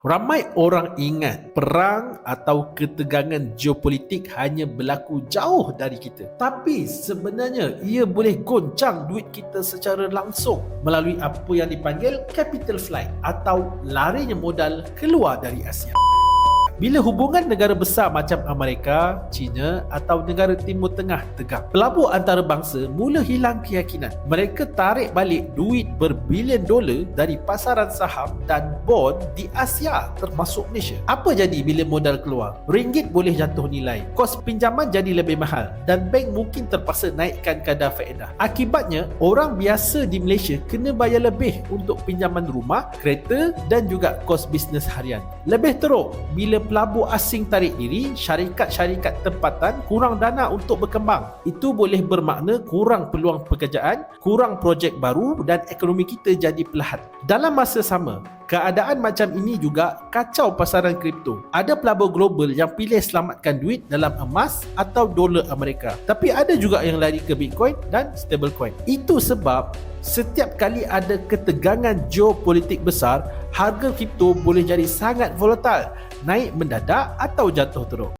Ramai orang ingat perang atau ketegangan geopolitik hanya berlaku jauh dari kita. Tapi sebenarnya ia boleh goncang duit kita secara langsung melalui apa yang dipanggil capital flight atau larinya modal keluar dari Asia. Bila hubungan negara besar macam Amerika, China atau negara Timur Tengah tegang, pelabur antarabangsa mula hilang keyakinan. Mereka tarik balik duit berbilion dolar dari pasaran saham dan bond di Asia termasuk Malaysia. Apa jadi bila modal keluar? Ringgit boleh jatuh nilai, kos pinjaman jadi lebih mahal dan bank mungkin terpaksa naikkan kadar faedah. Akibatnya, orang biasa di Malaysia kena bayar lebih untuk pinjaman rumah, kereta dan juga kos bisnes harian. Lebih teruk, bila pelabur asing tarik diri, syarikat-syarikat tempatan kurang dana untuk berkembang. Itu boleh bermakna kurang peluang pekerjaan, kurang projek baru dan ekonomi kita jadi perlahan. Dalam masa sama, keadaan macam ini juga kacau pasaran kripto. Ada pelabur global yang pilih selamatkan duit dalam emas atau dolar Amerika. Tapi ada juga yang lari ke Bitcoin dan stablecoin. Itu sebab setiap kali ada ketegangan geopolitik besar, harga kripto boleh jadi sangat volatile, naik mendadak atau jatuh teruk.